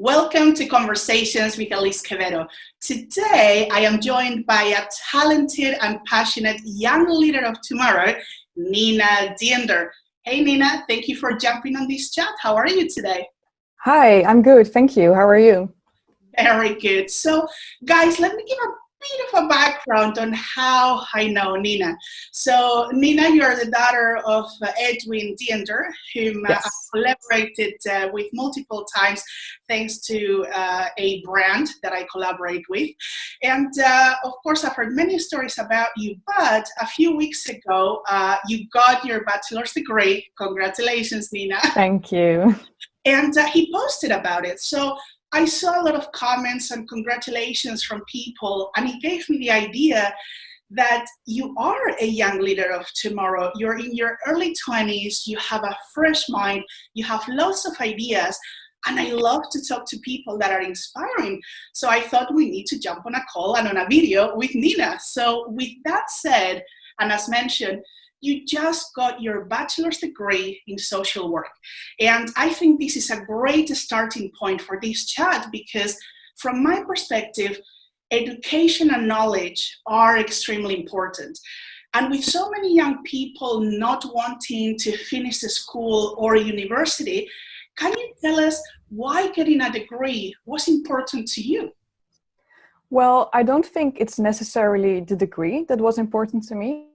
Welcome to Conversations with Elise Quevedo. Today, I am joined by a talented and passionate young leader of tomorrow, Nina Diender. Hey, Nina, thank you for jumping on this chat. How are you today? Hi, I'm good. Thank you. How are you? Very good. So, guys, let me give a bit of a background on how I know Nina. So, Nina, you are the daughter of Edwin Diender, whom I've Yes. collaborated with multiple times, thanks to a brand that I collaborate with. And of course, I've heard many stories about you, but a few weeks ago, you got your bachelor's degree. Congratulations, Nina. Thank you. And he posted about it. So I saw a lot of comments and congratulations from people, and it gave me the idea that you are a young leader of tomorrow. You're in your early 20s, you have a fresh mind, you have lots of ideas, and I love to talk to people that are inspiring. So I thought we need to jump on a call and on a video with Nina. So with that said, and as mentioned, you just got your bachelor's degree in social work. And I think this is a great starting point for this chat because from my perspective, education and knowledge are extremely important. And with so many young people not wanting to finish the school or university, can you tell us why getting a degree was important to you? Well, I don't think it's necessarily the degree that was important to me.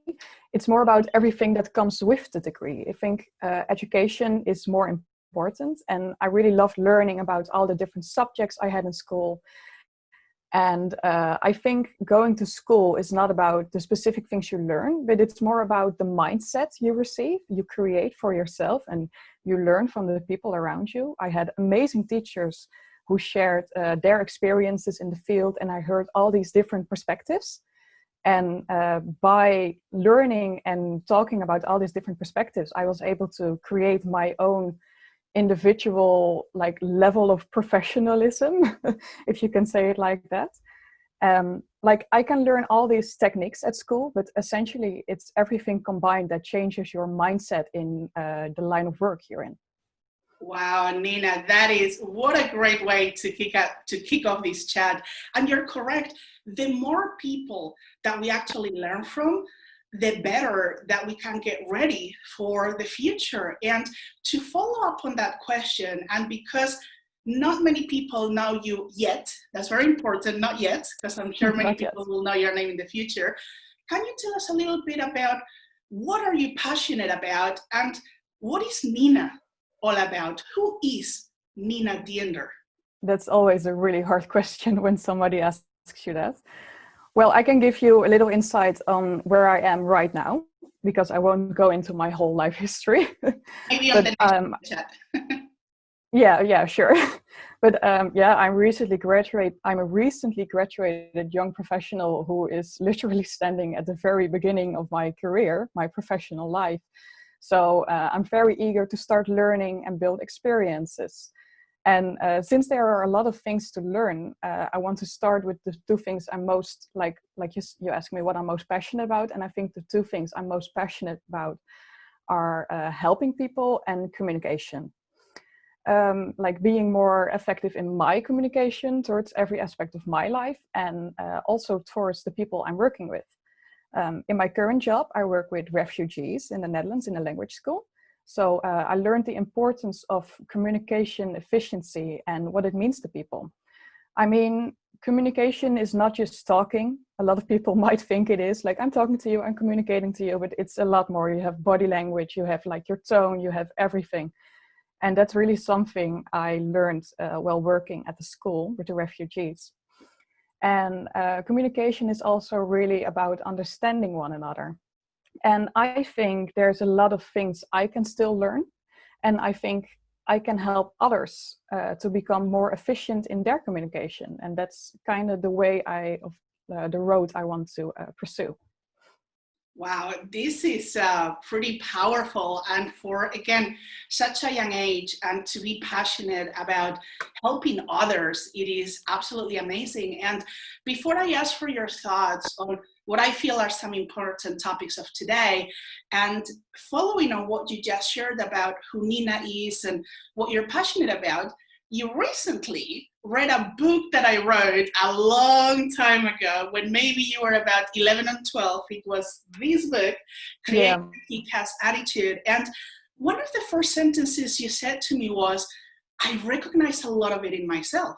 It's more about everything that comes with the degree. I think education is more important, and I really loved learning about all the different subjects I had in school. And I think going to school is not about the specific things you learn, but it's more about the mindset you receive, you create for yourself, and you learn from the people around you. I had amazing teachers who shared their experiences in the field, and I heard all these different perspectives. And by learning and talking about all these different perspectives, I was able to create my own individual level of professionalism, if you can say it like that. I can learn all these techniques at school, but essentially it's everything combined that changes your mindset in the line of work you're in. Wow, Nina, what a great way to kick off this chat. And you're correct. The more people that we actually learn from, the better that we can get ready for the future. And to follow up on that question, and because not many people know you yet, that's very important, not yet, because I'm sure many people will know your name in the future. Can you tell us a little bit about what are you passionate about and what is Nina all about? Who is Nina Diender? That's always a really hard question when somebody asks you that. Well, I can give you a little insight on where I am right now, because I won't go into my whole life history. Maybe on the next chat. Yeah, sure. But I'm a recently graduated young professional who is literally standing at the very beginning of my career, my professional life. So I'm very eager to start learning and build experiences. And since there are a lot of things to learn, I want to start with the two things I'm most, you asked me what I'm most passionate about. And I think the two things I'm most passionate about are helping people and communication. Being more effective in my communication towards every aspect of my life, and also towards the people I'm working with. In my current job, I work with refugees in the Netherlands in a language school. So I learned the importance of communication efficiency and what it means to people. I mean, communication is not just talking. A lot of people might think it is, I'm talking to you, I'm communicating to you, but it's a lot more. You have body language, you have your tone, you have everything. And that's really something I learned while working at the school with the refugees. And communication is also really about understanding one another. And I think there's a lot of things I can still learn. And I think I can help others to become more efficient in their communication. And that's kind of the way the road I want to pursue. Wow, this is pretty powerful. And for, again, such a young age and to be passionate about helping others, it is absolutely amazing. And before I ask for your thoughts on what I feel are some important topics of today, and following on what you just shared about who Nina is and what you're passionate about, you recently read a book that I wrote a long time ago when maybe you were about 11 and 12. It was this book, Create Yeah. a Kick-Ass Attitude. And one of the first sentences you said to me was, I recognize a lot of it in myself.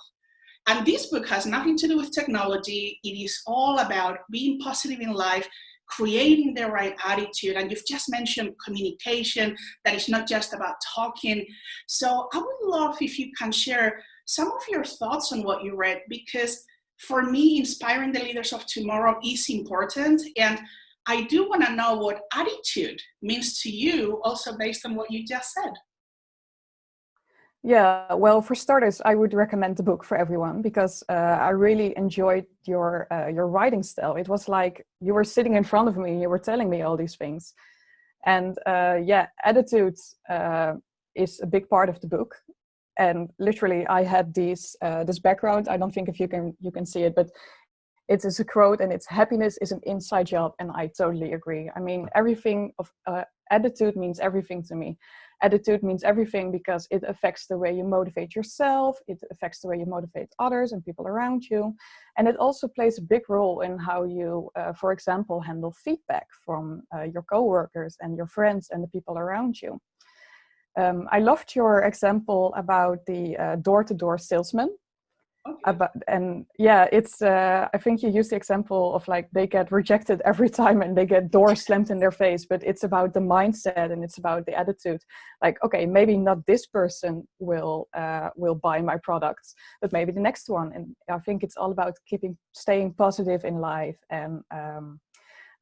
And this book has nothing to do with technology. It is all about being positive in life, creating the right attitude. And you've just mentioned communication, that is not just about talking. So I would love if you can share some of your thoughts on what you read, because for me, inspiring the leaders of tomorrow is important. And I do want to know what attitude means to you, also based on what you just said. Yeah, well, for starters, I would recommend the book for everyone because I really enjoyed your writing style. It was like you were sitting in front of me, you were telling me all these things, and yeah, attitude is a big part of the book. And literally, I had this background. I don't think if you can see it, but it is a quote, and it's happiness is an inside job, and I totally agree. I mean, everything of attitude means everything to me. Attitude means everything because it affects the way you motivate yourself, it affects the way you motivate others and people around you, and it also plays a big role in how you, for example, handle feedback from your coworkers and your friends and the people around you. I loved your example about the door-to-door salesman. Okay. And yeah, it's I think you use the example of like they get rejected every time and they get doors slammed in their face, but it's about the mindset and it's about the attitude. Like, okay, maybe not this person will buy my products, but maybe the next one. And I think it's all about staying positive in life. And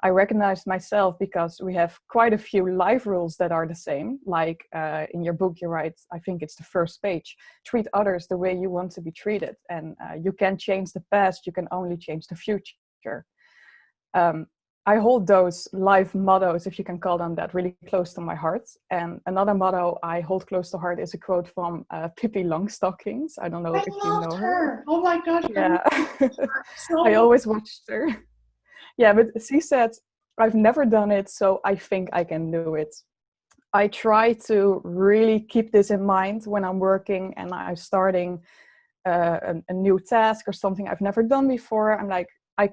I recognized myself because we have quite a few life rules that are the same. Like in your book, you write, I think it's the first page, treat others the way you want to be treated. And you can't change the past, you can only change the future. I hold those life mottos, if you can call them that, really close to my heart. And another motto I hold close to heart is a quote from Pippi Longstockings. I don't know I if you loved know her. her. Oh my gosh. Yeah, I So always watched her. Yeah, but she said, I've never done it, so I think I can do it. I try to really keep this in mind when I'm working and I'm starting a new task or something I've never done before. I'm like, I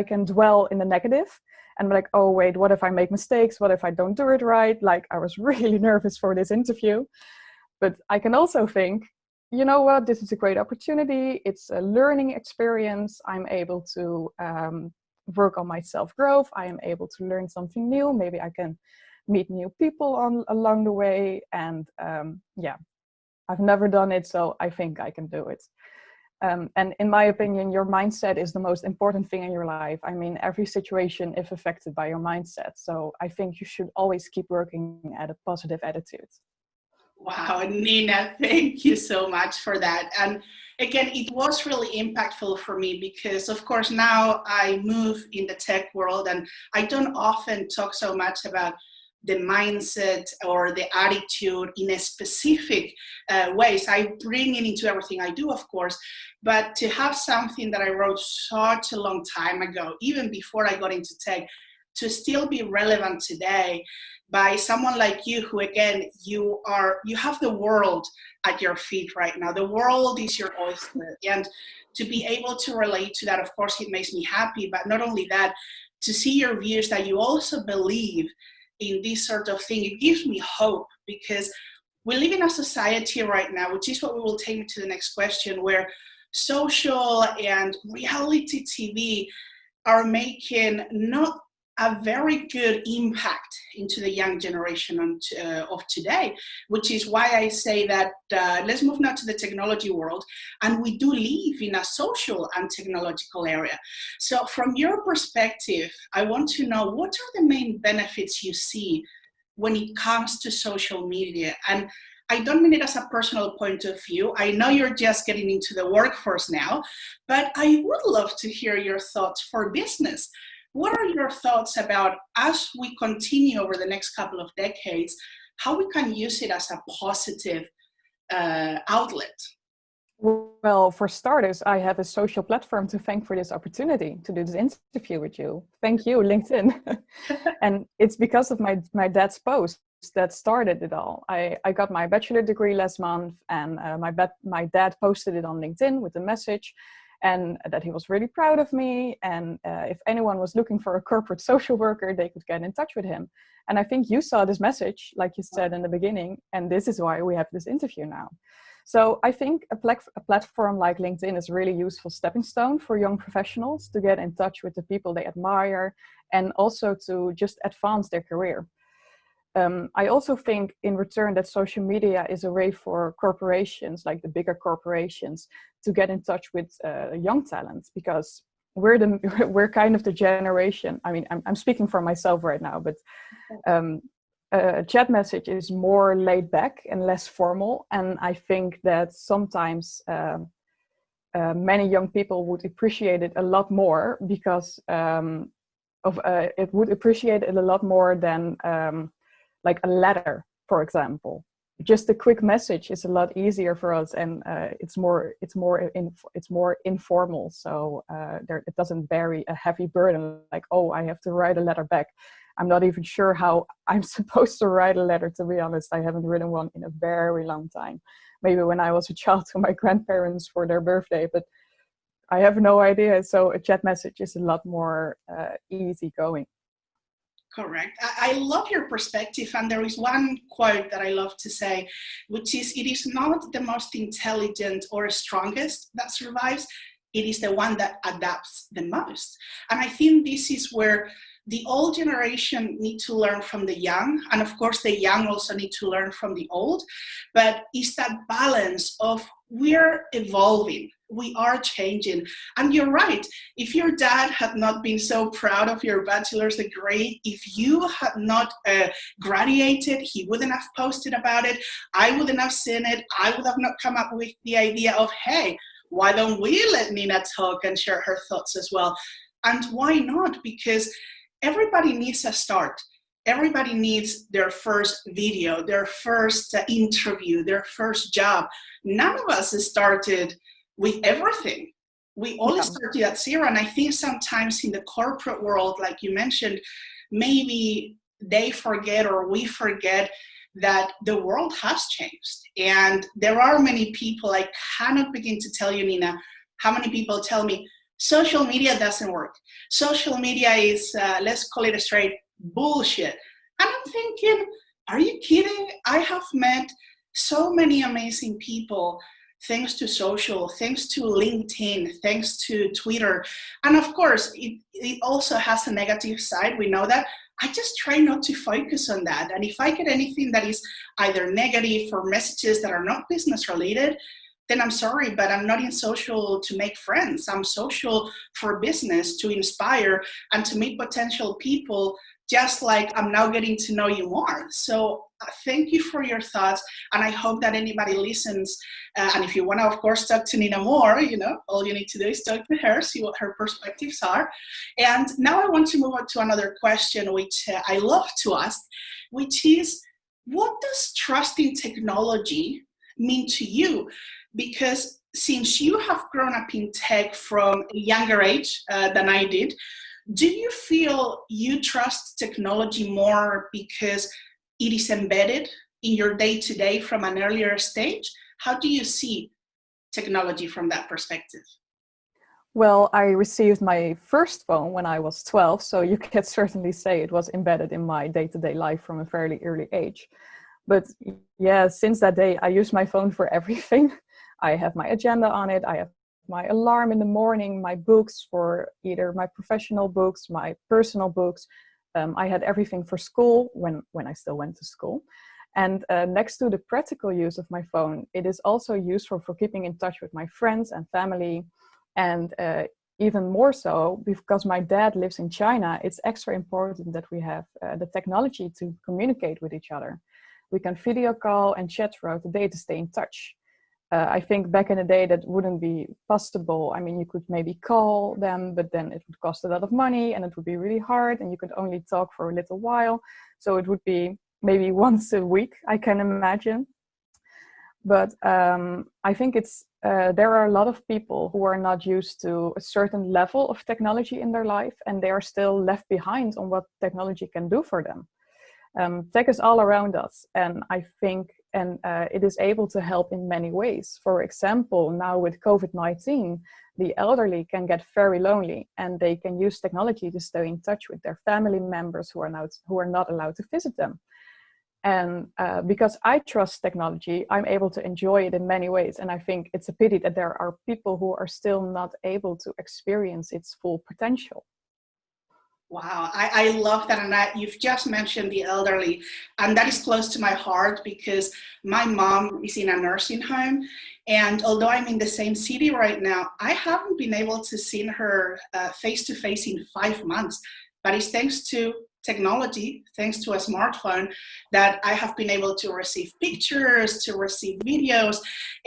can dwell in the negative and be like, oh wait, what if I make mistakes? What if I don't do it right? Like I was really nervous for this interview. But I can also think, you know what, this is a great opportunity. It's a learning experience. I'm able to work on my self-growth. I am able to learn something new. Maybe I can meet new people along the way. And yeah, I've never done it, so I think I can do it. And in my opinion, your mindset is the most important thing in your life. I mean, every situation is affected by your mindset. So I think you should always keep working at a positive attitude. wow, Nina, thank you so much for that. And again, it was really impactful for me because, of course, now I move in the tech world and I don't often talk so much about the mindset or the attitude in a specific ways. I bring it into everything I do, of course, but to have something that I wrote such a long time ago, even before I got into tech, to still be relevant today by someone like you who, again, you have the world at your feet right now. The world is your oyster, and to be able to relate to that, of course, it makes me happy. But not only that, to see your views that you also believe in this sort of thing, it gives me hope, because we live in a society right now, which is what we will take me to the next question, where social and reality TV are making not a very good impact into the young generation of today, which is why I say that let's move now to the technology world, and we do live in a social and technological area. So from your perspective, I want to know, what are the main benefits you see when it comes to social media? And I don't mean it as a personal point of view. I know you're just getting into the workforce now, but I would love to hear your thoughts for business. What are your thoughts about, as we continue over the next couple of decades, how we can use it as a positive outlet? Well, for starters, I have a social platform to thank for this opportunity to do this interview with you. Thank you, LinkedIn. And it's because of my dad's post. that started it all. I got my bachelor degree last month, and my dad posted it on LinkedIn with a message, and that he was really proud of me. And if anyone was looking for a corporate social worker, they could get in touch with him. And I think you saw this message, like you said in the beginning, and this is why we have this interview now. So I think a platform like LinkedIn is a really useful stepping stone for young professionals to get in touch with the people they admire, and also to just advance their career. I also think in return that social media is a way for corporations, like the bigger corporations, to get in touch with young talent, because we're kind of the generation. I mean, I'm speaking for myself right now, but a chat message is more laid back and less formal. And I think that sometimes many young people would appreciate it a lot more because it would appreciate it a lot more than like a letter, for example. Just a quick message is a lot easier for us, and it's more informal. So it doesn't bear a heavy burden like, oh, I have to write a letter back. I'm not even sure how I'm supposed to write a letter, to be honest. I haven't written one in a very long time. Maybe when I was a child to my grandparents for their birthday, but I have no idea. So a chat message is a lot more easygoing. Correct. I love your perspective, and there is one quote that I love to say, which is, it is not the most intelligent or strongest that survives, it is the one that adapts the most. And I think this is where the old generation need to learn from the young, and of course the young also need to learn from the old, but it's that balance of we're evolving, we are changing. And you're right, if your dad had not been so proud of your bachelor's degree, if you had not graduated, he wouldn't have posted about it, I wouldn't have seen it, I would have not come up with the idea of, hey, why don't we let Nina talk and share her thoughts as well? And why not? Because everybody needs a start. Everybody needs their first video, their first interview, their first job. None of us started with everything. We all started at zero. And I think sometimes in the corporate world, like you mentioned, maybe they forget or we forget that the world has changed. And there are many people, I cannot begin to tell you, Nina, how many people tell me, social media doesn't work. Social media is, let's call it straight, bullshit. And I'm thinking, are you kidding? I have met so many amazing people thanks to social, thanks to LinkedIn, thanks to Twitter. And of course, it also has a negative side. We know that. I just try not to focus on that. And if I get anything that is either negative or messages that are not business related, then I'm sorry, but I'm not in social to make friends. I'm social for business, to inspire and to meet potential people, just like I'm now getting to know you more. So thank you for your thoughts. And I hope that anybody listens. And if you want to, of course, talk to Nina more, all you need to do is talk to her, see what her perspectives are. And now I want to move on to another question, which I love to ask, which is, what does trusting technology mean to you? Because since you have grown up in tech from a younger age than I did, do you feel you trust technology more because it is embedded in your day-to-day from an earlier stage? How do you see technology from that perspective? Well, I received my first phone when I was 12, so you can certainly say it was embedded in my day-to-day life from a fairly early age. But yeah, since that day, I use my phone for everything. I have my agenda on it. I have my alarm in the morning, my books for either my professional books, my personal books. I had everything for school when I still went to school. And next to the practical use of my phone, it is also useful for keeping in touch with my friends and family. And even more so, because my dad lives in China, it's extra important that we have the technology to communicate with each other. We can video call and chat throughout the day to stay in touch. I think back in the day that wouldn't be possible. I mean, you could maybe call them, but then it would cost a lot of money and it would be really hard and you could only talk for a little while. So it would be maybe once a week, I can imagine. But I think there are a lot of people who are not used to a certain level of technology in their life, and they are still left behind on what technology can do for them. Tech is all around us, and I think it is able to help in many ways. For example, now with COVID-19, the elderly can get very lonely, and they can use technology to stay in touch with their family members who are not allowed to visit them. And because I trust technology, I'm able to enjoy it in many ways. And I think it's a pity that there are people who are still not able to experience its full potential. Wow, I love that. And you've just mentioned the elderly, and that is close to my heart because my mom is in a nursing home. And although I'm in the same city right now, I haven't been able to see her face to face in 5 months. But it's thanks to technology, thanks to a smartphone, that I have been able to receive pictures, to receive videos.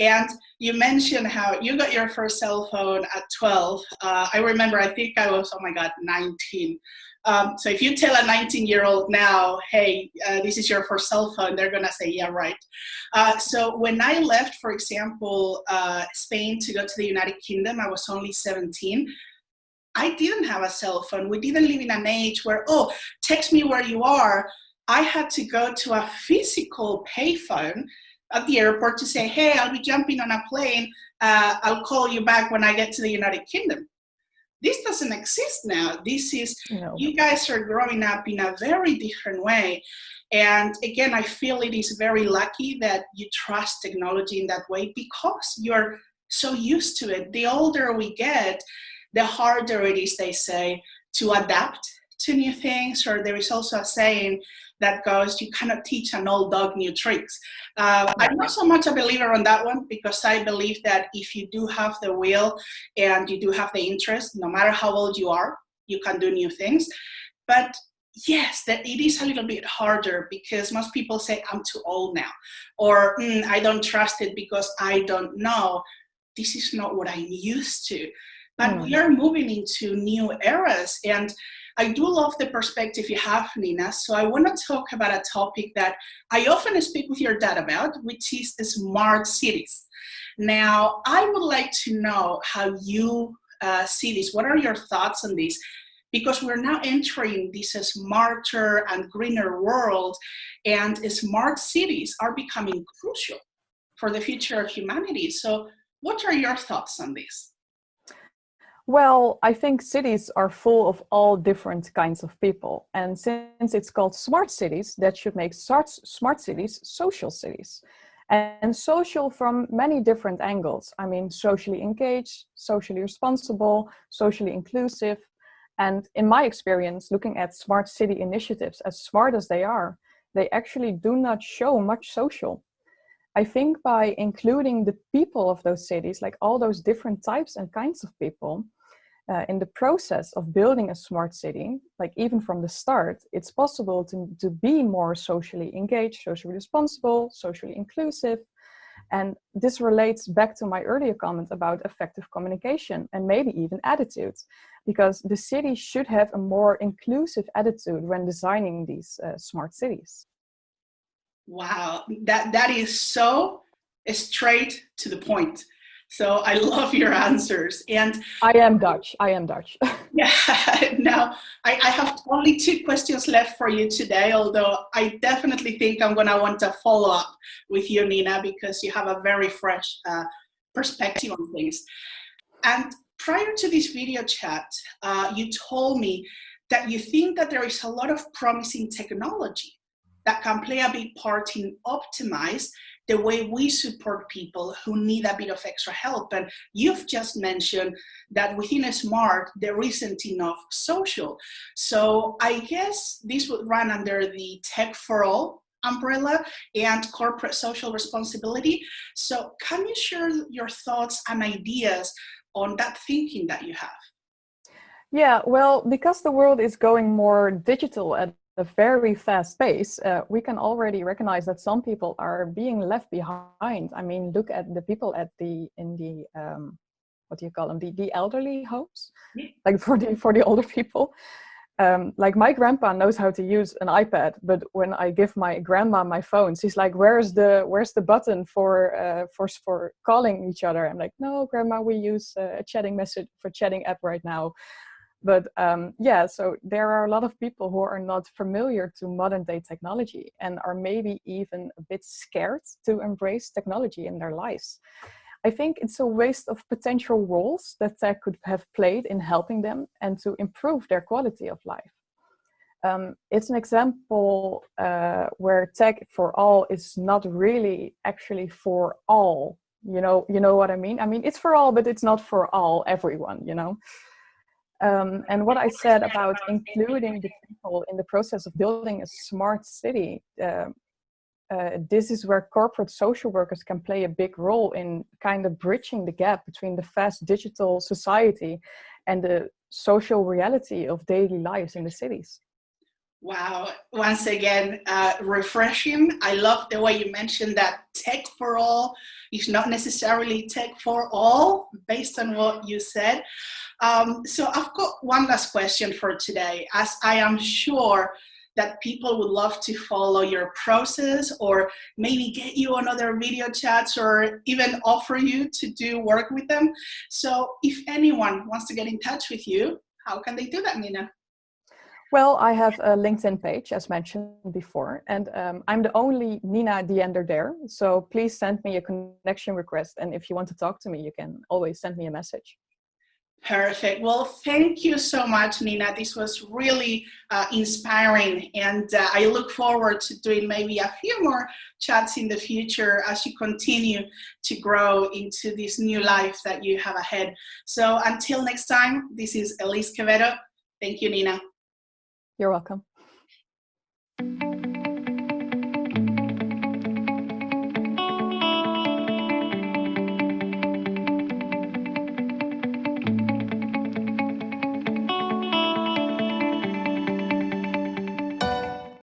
And you mentioned how you got your first cell phone at 12. I remember, I think I was, 19. So if you tell a 19-year-old now, hey, this is your first cell phone, they're gonna say, yeah, right. So when I left, for example, Spain to go to the United Kingdom, I was only 17. I didn't have a cell phone. We didn't live in an age where, oh, text me where you are. I had to go to a physical payphone at the airport to say, hey, I'll be jumping on a plane. I'll call you back when I get to the United Kingdom. This doesn't exist now. This is, no. You guys are growing up in a very different way. And again, I feel it is very lucky that you trust technology in that way because you're so used to it. The older we get, the harder it is, they say, to adapt to new things. Or there is also a saying that goes, you cannot teach an old dog new tricks. I'm not so much a believer on that one because I believe that if you do have the will and you do have the interest, no matter how old you are, you can do new things. But yes, that it is a little bit harder because most people say, I'm too old now, or I don't trust it because I don't know. This is not what I'm used to. But we are moving into new eras, and I do love the perspective you have, Nina. So I want to talk about a topic that I often speak with your dad about, which is smart cities. Now, I would like to know how you see this. What are your thoughts on this? Because we're now entering this smarter and greener world, and smart cities are becoming crucial for the future of humanity. So what are your thoughts on this? Well, I think cities are full of all different kinds of people. And since it's called smart cities, that should make smart cities social cities. And social from many different angles. I mean, socially engaged, socially responsible, socially inclusive. And in my experience, looking at smart city initiatives, as smart as they are, they actually do not show much social. I think by including the people of those cities, like all those different types and kinds of people, in the process of building a smart city, like even from the start, it's possible to be more socially engaged, socially responsible, socially inclusive. And this relates back to my earlier comment about effective communication and maybe even attitudes, because the city should have a more inclusive attitude when designing these smart cities. Wow, that is so straight to the point. So I love your answers. And I am Dutch. Yeah, now I have only 2 questions left for you today, although I definitely think I'm gonna want to follow up with you, Nina, because you have a very fresh perspective on things. And prior to this video chat, you told me that you think that there is a lot of promising technology that can play a big part in optimize the way we support people who need a bit of extra help. And you've just mentioned that within a smart, there isn't enough social. So I guess this would run under the Tech for All umbrella and corporate social responsibility. So can you share your thoughts and ideas on that thinking that you have? Yeah, well, because the world is going more digital at a very fast pace, we can already recognize that some people are being left behind. I mean, look at the people in the what do you call them, the elderly homes, like for the older people. Like my grandpa knows how to use an iPad, but when I give my grandma my phone, she's like, "Where's the button for calling each other?" I'm like, "No, grandma, we use a chatting app right now." But yeah, so there are a lot of people who are not familiar to modern day technology and are maybe even a bit scared to embrace technology in their lives. I think it's a waste of potential roles that tech could have played in helping them and to improve their quality of life. It's an example where tech for all is not really actually for all. You know what I mean? I mean, it's for all, but it's not for all, everyone, you know? And what I said about including the people in the process of building a smart city, this is where corporate social workers can play a big role in kind of bridging the gap between the fast digital society and the social reality of daily lives in the cities. Wow, once again, refreshing. I love the way you mentioned that tech for all is not necessarily tech for all, based on what you said. So I've got one last question for today, as I am sure that people would love to follow your process or maybe get you on other video chats or even offer you to do work with them. So if anyone wants to get in touch with you, how can they do that, Nina? Well, I have a LinkedIn page, as mentioned before, and I'm the only Nina Diender there. So please send me a connection request. And if you want to talk to me, you can always send me a message. Perfect. Well, thank you so much, Nina. This was really inspiring, and I look forward to doing maybe a few more chats in the future as you continue to grow into this new life that you have ahead. So until next time, this is Elise Quevedo. Thank you, Nina. You're welcome.